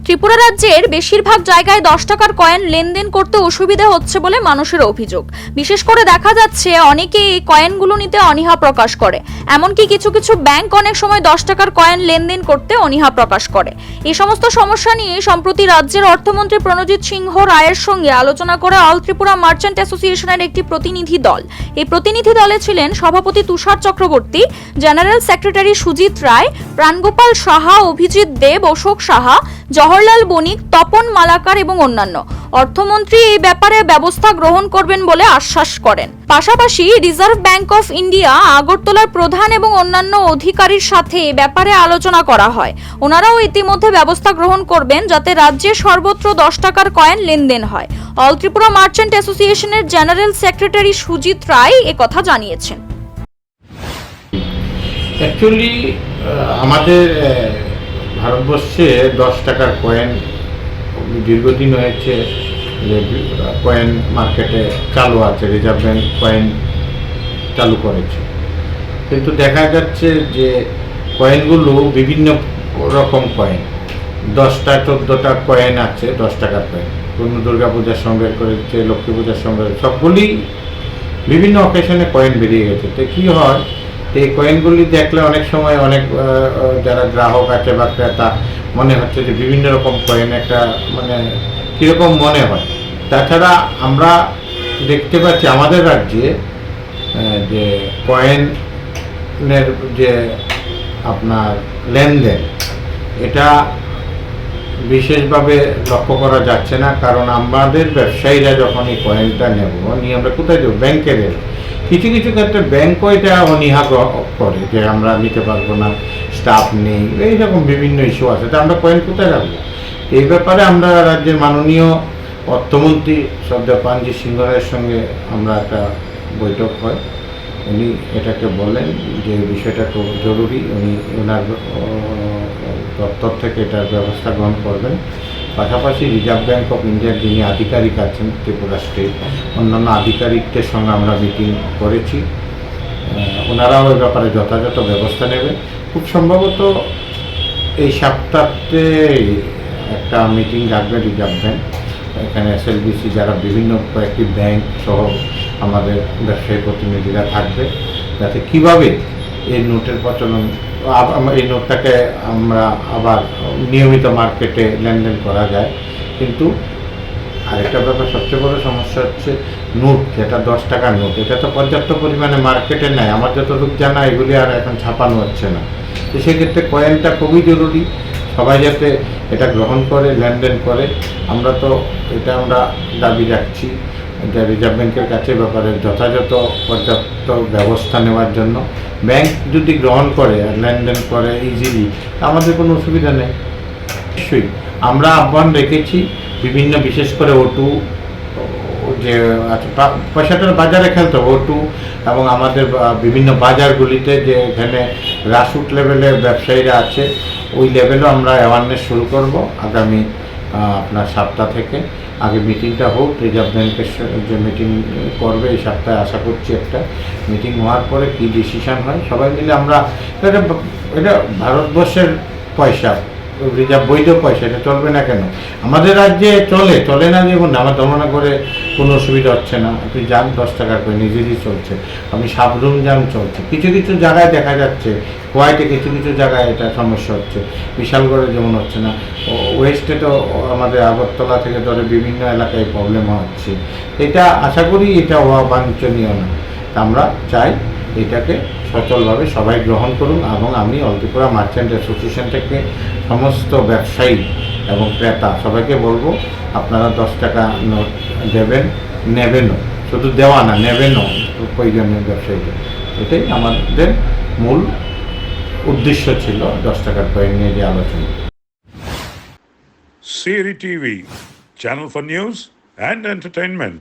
ত্রিপুরা রাজ্যের বেশিরভাগ জায়গায় 10 টাকার কয়েন লেনদেন করতে অসুবিধা হচ্ছে বলে মানুষের অভিযোগ। বিশেষ করে দেখা যাচ্ছে অনেকেই এই কয়েনগুলো নিতে অনীহা প্রকাশ করে। এমনকি কিছু কিছু ব্যাংক অনেক সময় 10 টাকার কয়েন লেনদেন করতে অনীহা প্রকাশ করে। এই সমস্ত সমস্যা নিয়ে সম্প্রতি রাজ্যের অর্থমন্ত্রী প্রণজিৎ সিংহ রায়ের সঙ্গে আলোচনা করে অল ত্রিপুরা মার্চেন্ট অ্যাসোসিয়েশনের একটি প্রতিনিধি দল। এই প্রতিনিধি দলে ছিলেন সভাপতি তুষার চক্রবর্তী, জেনারেল সেক্রেটারি সুজিত রায়, প্রাণগোপাল সাহা, অভিজিৎ দেব, অশোক সাহা, জওহরলাল বণিক, তপন মালাকার এবং অন্যান্য। অর্থমন্ত্রী এই ব্যাপারে ব্যবস্থা গ্রহণ করবেন বলে আশ্বাস করেন। পাশাপাশি রিজার্ভ ব্যাংক অফ ইন্ডিয়া, আগরতলার প্রধান এবং অন্যান্য অধিকারীর সাথে এ ব্যাপারে আলোচনা করা হয়। ওনারাও ইতিমধ্যে ব্যবস্থা গ্রহণ করবেন যাতে রাজ্যে সর্বত্র 10 টাকার কয়েন লেনদেন হয়। অল ত্রিপুরা মার্চেন্ট অ্যাসোসিয়েশনের জেনারেল সেক্রেটারি সুজিত রায় একথা জানিয়েছেন। অ্যাকচুয়ালি আমাদের ভারতবর্ষে 10 টাকার কয়েন দীর্ঘদিন হয়েছে যে কয়েন মার্কেটে চালু আছে, রিজার্ভ ব্যাংক কয়েন চালু করেছে। কিন্তু দেখা যাচ্ছে যে কয়েনগুলো বিভিন্ন রকম কয়েন, 10টা 14টা কয়েন আছে 10 টাকার কয়েন। কোনো দুর্গা পূজার সঙ্গে করেছে, লক্ষ্মী পূজার সঙ্গে, সবগুলি বিভিন্ন অকেশনে কয়েন বেরিয়ে গেছে। তো কী হয়, এই কয়েনগুলি দেখলে অনেক সময় অনেক যারা গ্রাহক আছে বা ক্রেতা মনে হচ্ছে যে বিভিন্ন রকম কয়েন একটা মানে কীরকম মনে হয়। তাছাড়া আমরা দেখতে পাচ্ছি আমাদের রাজ্যে যে কয়েনের যে আপনার লেনদেন, এটা বিশেষভাবে লক্ষ্য করা যাচ্ছে না। কারণ আমাদের ব্যবসায়ীরা যখন এই কয়েনটা নেব নিয়ে আমরা কোথায় যাবো, ব্যাংকে দেবো। কিছু কিছু ক্ষেত্রে ব্যাংকও এটা অনীহা করে যে আমরা নিতে পারবো না, স্টাফ নেই, এইরকম বিভিন্ন ইস্যু আছে। তা আমরা কয়েন কোথায় রাখবো? এই ব্যাপারে আমরা রাজ্যের মাননীয় অর্থমন্ত্রী শ্রদ্ধেয় প্রণজিৎ সিংহ রায়ের সঙ্গে আমরা একটা বৈঠক হয়। উনি এটাকে বলেন যে বিষয়টা খুব জরুরি, উনি ওনার দপ্তর থেকে এটার ব্যবস্থা গ্রহণ করবেন। পাশাপাশি রিজার্ভ ব্যাংক অফ ইন্ডিয়ার যিনি আধিকারিক আছেন ত্রিপুরা স্টেট, অন্যান্য আধিকারিকদের সঙ্গে আমরা মিটিং করেছি। ওনারাও ওই ব্যাপারে যথাযথ ব্যবস্থা নেবে। খুব সম্ভবত এই সপ্তাহে একটা মিটিং ডাকবে রিজার্ভ ব্যাংক। এখানে SLBC যারা বিভিন্ন কয়েকটি ব্যাংক সহ আমাদের ব্যবসায়ী প্রতিনিধিরা থাকবে, যাতে কীভাবে এই নোটের প্রচলন, এই নোটটাকে আমরা আবার নিয়মিত মার্কেটে লেনদেন করা যায়। কিন্তু আরেকটা ব্যাপার, সবচেয়ে বড় সমস্যা হচ্ছে নোট, যেটা 10 টাকার নোট, এটা তো পর্যাপ্ত পরিমাণে মার্কেটে নেয়। আমার যতটুকু জানা এগুলি আর এখন ছাপানো হচ্ছে না। তো সেক্ষেত্রে কয়েনটা খুবই জরুরি, সবাই যাতে এটা গ্রহণ করে লেনদেন করে। আমরা দাবি রাখছি যে রিজার্ভ ব্যাংকের কাছে ব্যাপারে যথাযথ পর্যাপ্ত ব্যবস্থা নেওয়ার জন্য। ব্যাংক যদি গ্রহণ করে লেনদেন করে ইজিলি, আমাদের কোনো অসুবিধা নেই। নিশ্চয়ই আমরা আহ্বান রেখেছি বিভিন্ন, বিশেষ করে O2 যে পয়সাটার বাজারে খেলতে O2 এবং আমাদের বিভিন্ন বাজারগুলিতে যে এখানে গ্রাসরুট লেভেলে ব্যবসায়ীরা আছে, ওই লেভেলেও আমরা অ্যাওয়ারনেস শুরু করব আগামী আপনার সপ্তাহ থেকে। আগে মিটিংটা হোক, রিজার্ভ ব্যাংকের যে মিটিং করবে এই সপ্তাহে, আশা করছি একটা মিটিং হওয়ার পরে কী ডিসিশন হয় সবাই মিলে আমরা এটা ভারতবর্ষের পয়সা, রিজার্ভ বৈধ পয়সা, এটা চলবে না কেন? আমাদের রাজ্যে চলে না যেমন, আমার তুলনা করে কোনো অসুবিধা হচ্ছে না। আপনি যান 10 টাকার করে নিজেরই চলছে, আপনি সাবরুম যান চলছে। কিছু কিছু জায়গায় দেখা যাচ্ছে, কোয়াইটে কিছু কিছু জায়গায় এটা সমস্যা হচ্ছে, বিশালগড়ে যেমন হচ্ছে না, ওয়েস্টে তো আমাদের আগরতলা থেকে ধরে বিভিন্ন এলাকায় প্রবলেম হচ্ছে। এটা আশা করি এটা অবাঞ্ছনীয় না। আমরা চাই এটাকে সচলভাবে সবাই গ্রহণ করুন। এবং আমি অল ত্রিপুরা মার্চেন্ট অ্যাসোসিয়েশন থেকে সমস্ত ব্যবসায়ী এবং ক্রেতা সবাইকে বলবো, আপনারা 10 টাকা নোট দেবেন, নেবেনও, শুধু দেওয়া না, নেবেনও প্রয়োজনীয় ব্যবসায়ীদের। এটাই আমাদের মূল উদ্দেশ্য ছিল 10 টাকার কয়েন নিয়ে যে আলোচনা। CRI TV, channel for news and entertainment.